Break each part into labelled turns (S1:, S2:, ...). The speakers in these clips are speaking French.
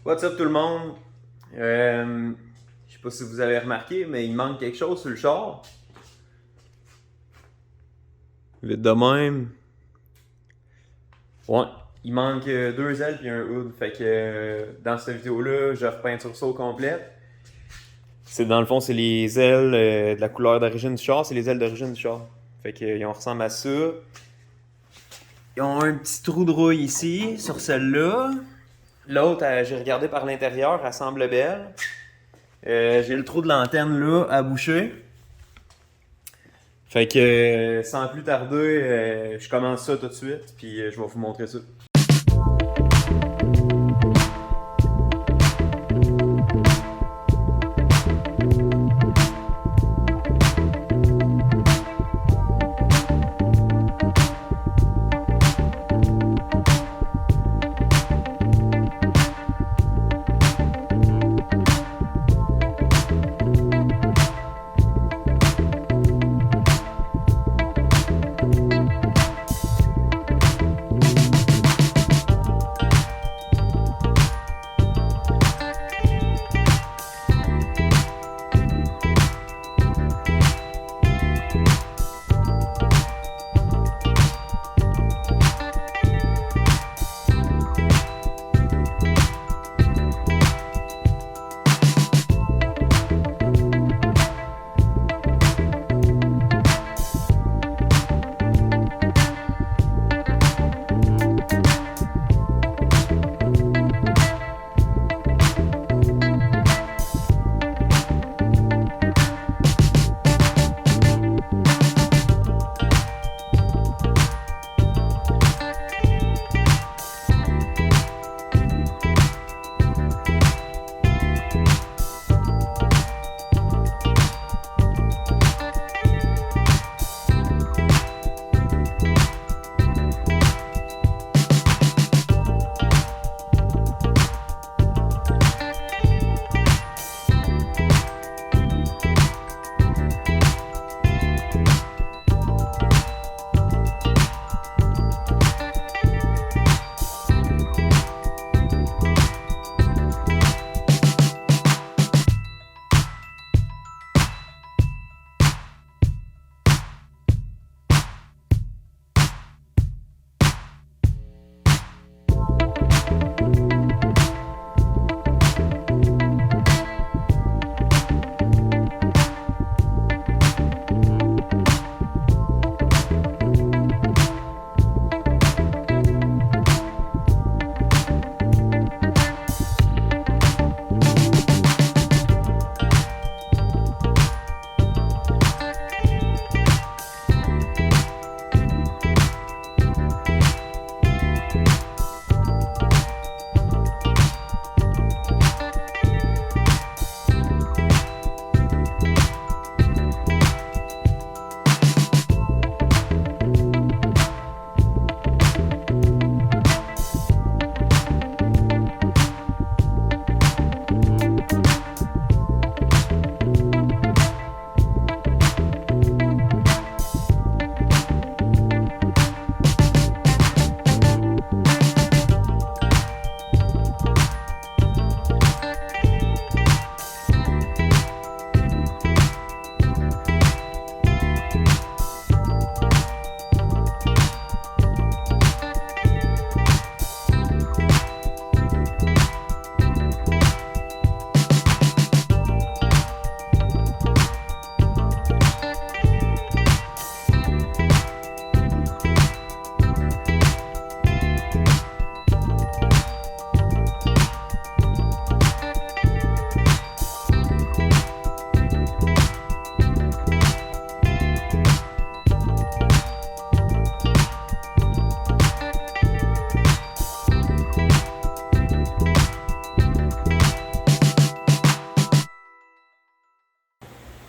S1: What's up tout le monde? Je sais pas si vous avez remarqué, mais il manque quelque chose sur le char. Vite de même. Ouais, il manque deux ailes et un hood. Fait que dans cette vidéo-là, je repeinture ça au complet. Dans le fond, c'est les ailes de la couleur d'origine du char, c'est les ailes d'origine du char. Fait qu'ils ressemblent à ça. Ils ont un petit trou de rouille ici, sur celle-là. L'autre, j'ai regardé par l'intérieur, elle semble belle. J'ai le trou de lanterne là à boucher. Fait que sans plus tarder, je commence ça tout de suite, puis je vais vous montrer ça.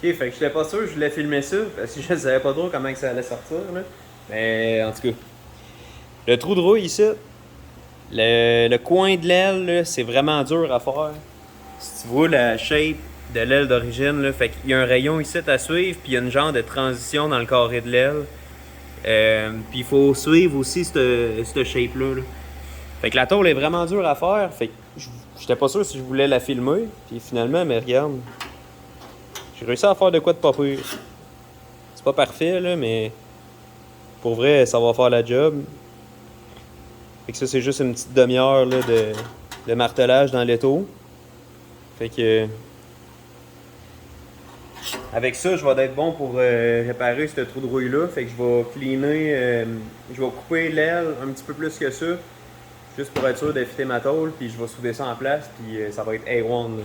S1: Ok, fait que j'étais pas sûr, je voulais filmer ça, parce que je savais pas trop comment que ça allait sortir, là. Mais en tout cas, le trou de rouille ici, le coin de l'aile, c'est vraiment dur à faire. Si tu vois la shape de l'aile d'origine, là, fait qu'il y a un rayon ici à suivre, puis il y a une genre de transition dans le carré de l'aile. Puis il faut suivre aussi cette shape-là. Fait que la tôle est vraiment dure à faire. Fait que j'étais pas sûr si je voulais la filmer. Puis finalement, mais regarde. J'ai réussi à faire de quoi de pas pire. C'est pas parfait, là, mais pour vrai, ça va faire la job. Fait que ça, c'est juste une petite demi-heure là, de martelage dans l'étau. Fait que avec ça, je vais être bon pour réparer ce trou de rouille-là. Fait que je vais cleaner, je vais couper l'aile un petit peu plus que ça. Juste pour être sûr d'affiter ma tôle, puis je vais souder ça en place, puis ça va être A1 là.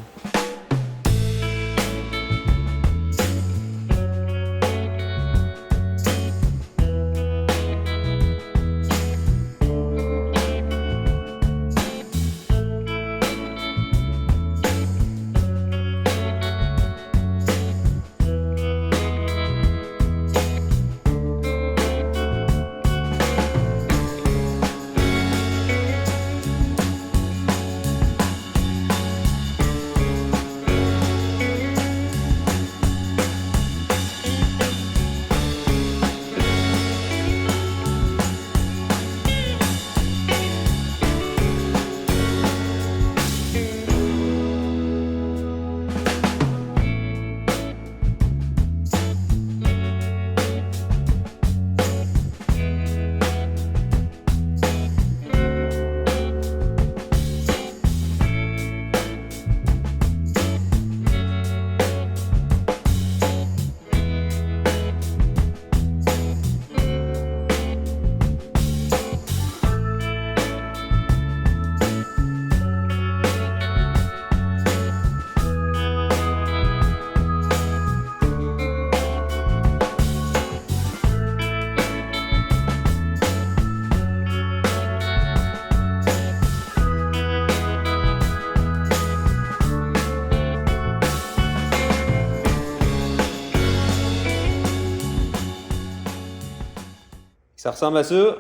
S1: Ça ressemble à ça.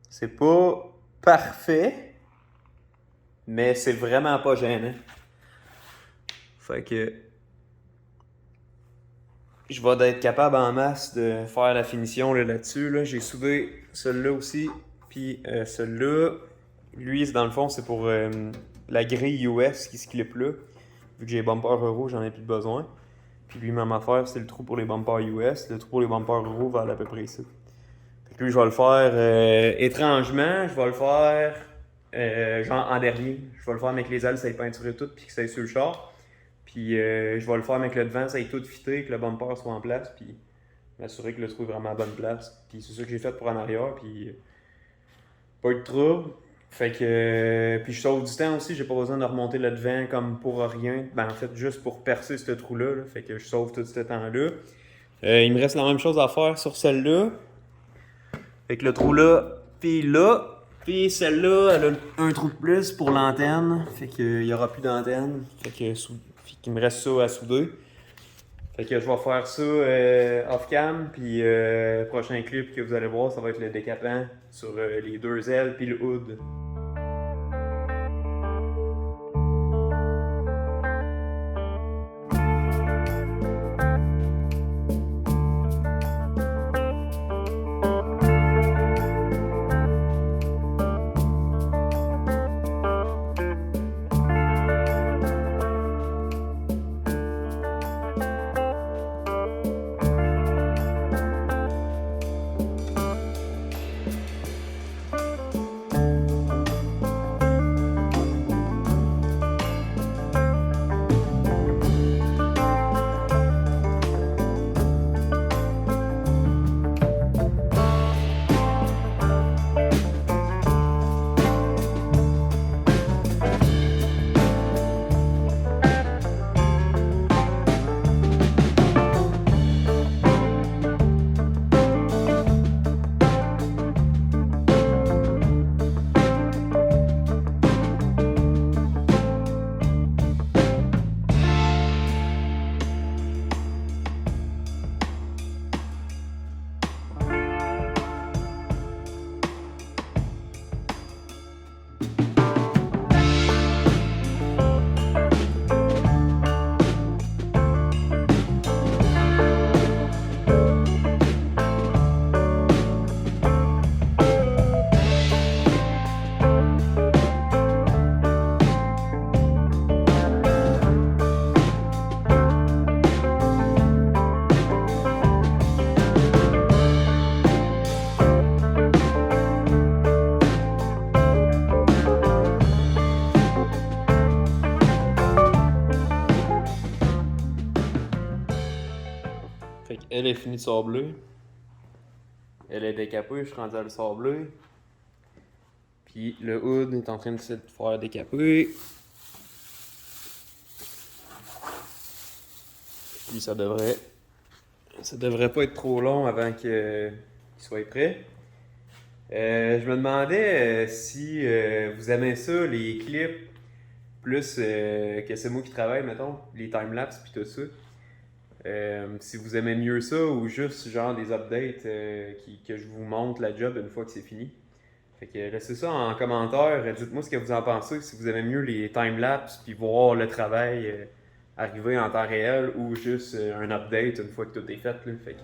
S1: C'est pas parfait, mais c'est vraiment pas gênant. Fait que je vais être capable en masse de faire la finition là-dessus. Là. J'ai soudé celui-là aussi, puis celui-là, lui, dans le fond, c'est pour la grille US qui se clip là. Vu que j'ai bumper euro, j'en ai plus besoin. Puis lui, même affaire, c'est le trou pour les bumpers US. Le trou pour les bumpers euro va à peu près ici. Fait que lui, je vais le faire étrangement. Je vais le faire genre en dernier. Je vais le faire avec les ailes, ça ait peinturé tout, puis que ça ait sur le char. Puis je vais le faire avec le devant, ça ait tout fité, que le bumper soit en place, puis m'assurer que le trou est vraiment à bonne place. Puis c'est ça que j'ai fait pour en arrière, puis pas eu de trouble. Fait que puis je sauve du temps aussi, j'ai pas besoin de remonter le devant comme pour rien. Ben en fait juste pour percer ce trou-là. Là. Fait que je sauve tout ce temps-là. Il me reste la même chose à faire sur celle-là. Fait que le trou-là, puis là. Puis celle-là, elle a un trou de plus pour l'antenne. Fait qu'il y aura plus d'antenne. Fait qu'il me reste ça à souder. Fait que je vais faire ça off-cam, puis prochain clip que vous allez voir, ça va être le décapant sur les deux ailes puis le hood. Elle est finie de sabler. Elle est décapée, je suis rendu à le sabler. Puis le hood est en train de se faire décaper. Puis ça devrait pas être trop long avant qu'il soit prêt. Je me demandais si vous aimez ça, les clips, plus que c'est moi qui travaille, mettons, les timelapses puis tout ça. Si vous aimez mieux ça ou juste genre des updates que je vous montre la job une fois que c'est fini. Fait que laissez ça en commentaire, dites-moi ce que vous en pensez, si vous aimez mieux les timelapses puis voir le travail arriver en temps réel ou juste un update une fois que tout est fait. Là. Fait que...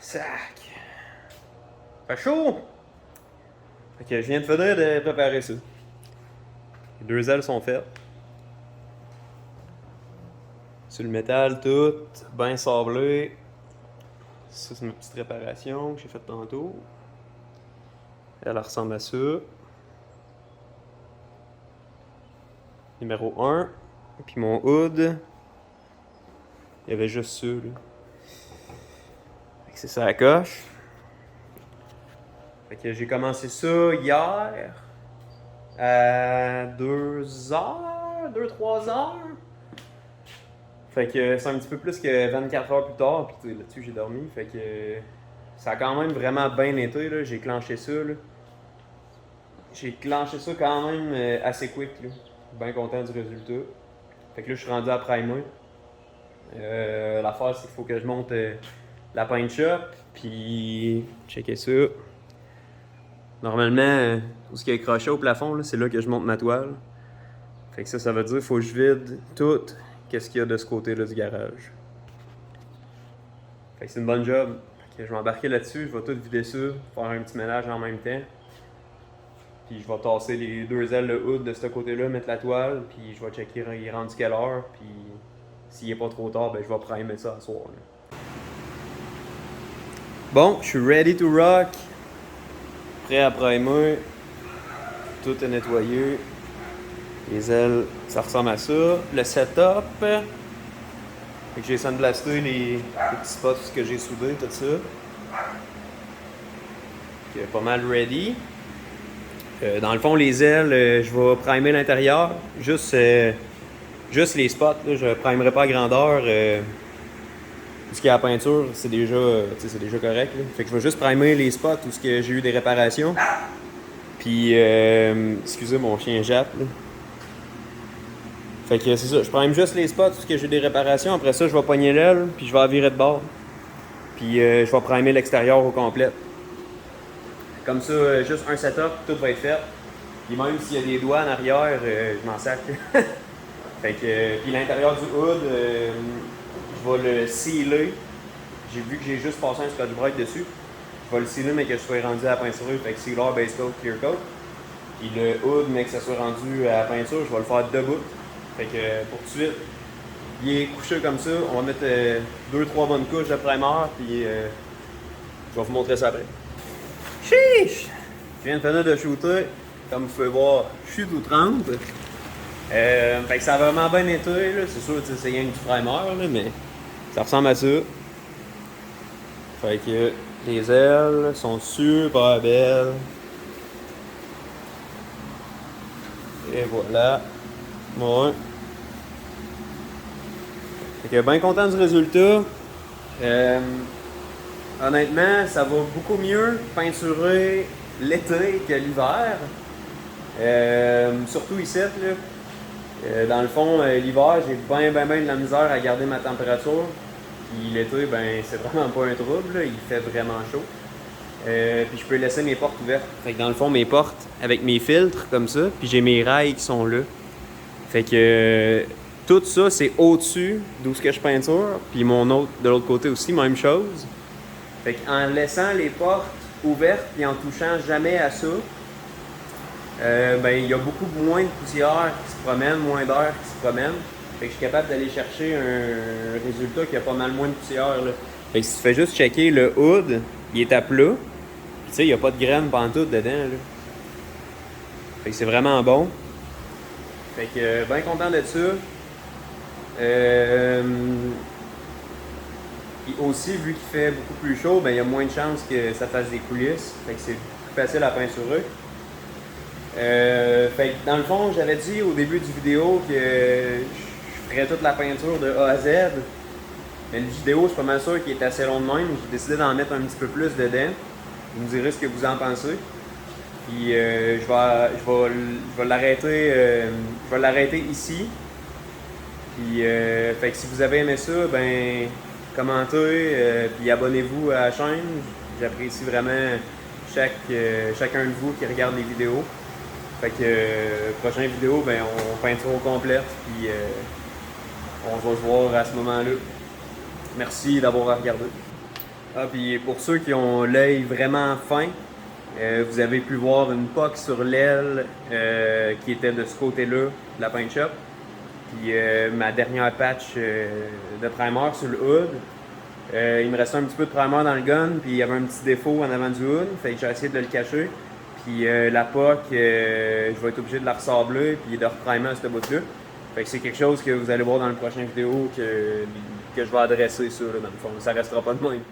S1: Sac! Fait chaud! Fait que je viens de finir de préparer ça. Les deux ailes sont faites. Sur le métal, tout, bien sablé. Ça, c'est ma petite réparation que j'ai faite tantôt. Elle ressemble à ça. Numéro 1. Puis mon hood, il y avait juste ça, là. Fait que c'est ça la coche. Fait que j'ai commencé ça hier à 2-3 heures. Fait que c'est un petit peu plus que 24 heures plus tard, puis là-dessus j'ai dormi. Fait que ça a quand même vraiment bien été, là. J'ai clenché ça, là. J'ai clenché ça quand même assez quick, là. Bien content du résultat. Fait que là, je suis rendu à primer. L'affaire, c'est qu'il faut que je monte la paint shop, puis checker ça. Normalement, tout ce qui est accroché au plafond, là, c'est là que je monte ma toile. Fait que ça veut dire qu'il faut que je vide tout qu'est-ce qu'il y a de ce côté-là du garage. Fait que c'est une bonne job. que je vais embarquer là-dessus, je vais tout vider ça, faire un petit ménage en même temps. Puis je vais tasser les 2 ailes de hood de ce côté-là, mettre la toile, puis je vais checker il est rendu quelle heure, puis s'il est pas trop tard, ben je vais primer ça ce soir. Là. Bon, je suis ready to rock. Prêt à primer. Tout est nettoyé. Les ailes, ça ressemble à ça. Le setup. Fait que j'ai sandblasté les petits spots que j'ai soudés, tout ça. Donc, pas mal ready. Dans le fond, les ailes, je vais primer l'intérieur. Juste les spots. Là, je ne primerai pas à grandeur. Tout ce qui est à la peinture, c'est déjà correct. Là. Fait que je vais juste primer les spots où j'ai eu des réparations. Puis, excusez mon chien jappe. Là. Fait que c'est ça, je prime juste les spots où j'ai eu des réparations. Après ça, je vais pogner l'aile, puis je vais la virer de bord. Puis, je vais primer l'extérieur au complet. Comme ça, juste un setup, tout va être fait. Puis même s'il y a des doigts en arrière, je m'en sac. Fait que, puis l'intérieur du hood, je vais le sealer. J'ai vu que j'ai juste passé un scotch brite dessus. Je vais le sealer, mais que je sois rendu à la peinture. Fait que sealer, base coat, clear coat. Puis le hood, mais que ça soit rendu à la peinture, je vais le faire debout. Fait que pour tout de suite, il est couché comme ça. On va mettre 2-3 bonnes couches de primer, puis je vais vous montrer ça après. Chiche! Je viens de finir de shooter. Comme vous pouvez voir, je suis tout trempe. Fait que ça a vraiment bien été. C'est sûr que c'est rien que du primer, là, mais ça ressemble à ça. Fait que les ailes sont super belles. Et voilà. Ouais. Fait que bien content du résultat. Honnêtement, ça va beaucoup mieux peinturer l'été que l'hiver. Surtout ici, là. Dans le fond, l'hiver, j'ai bien de la misère à garder ma température. Puis l'été, ben c'est vraiment pas un trouble, là. Il fait vraiment chaud. Puis je peux laisser mes portes ouvertes. Fait que dans le fond, mes portes avec mes filtres comme ça, puis j'ai mes rails qui sont là. Fait que tout ça, c'est au-dessus d'où ce que je peinture. Puis de l'autre côté aussi, même chose. Fait qu'en laissant les portes ouvertes et en touchant jamais à ça, ben il y a beaucoup moins de poussière qui se promène, moins d'air qui se promène. Fait que je suis capable d'aller chercher un résultat qui a pas mal moins de poussière. Là. Fait que si tu fais juste checker le hood, il est à plat. Tu sais, il n'y a pas de graines pantoute dedans. Là. Fait que c'est vraiment bon. Fait que bien content de ça. Puis aussi, vu qu'il fait beaucoup plus chaud, ben il y a moins de chances que ça fasse des coulisses. Fait que c'est plus facile à peinturer. Fait que dans le fond, j'avais dit au début du vidéo que je ferais toute la peinture de A à Z. Mais le vidéo, je suis pas mal sûr qu'il est assez long de même. J'ai décidé d'en mettre un petit peu plus dedans. Vous me direz ce que vous en pensez. Puis je vais l'arrêter ici. Puis fait que si vous avez aimé ça, ben commentez, puis abonnez-vous à la chaîne. J'apprécie vraiment chacun de vous qui regarde les vidéos. Fait que prochaine vidéo, ben on peinture au complet, puis on va se voir à ce moment-là. Merci d'avoir regardé. Ah, puis pour ceux qui ont l'œil vraiment fin, vous avez pu voir une poque sur l'aile qui était de ce côté-là de la paint shop. Puis ma dernière patch de primer sur le hood. Il me restait un petit peu de primer dans le gun, puis il y avait un petit défaut en avant du hood, fait que j'ai essayé de le cacher. Puis la POC, je vais être obligé de la ressabler puis de reprimer à ce bout-là. Fait que c'est quelque chose que vous allez voir dans la prochaine vidéo que je vais adresser ça là, dans le fond. Ça restera pas de même.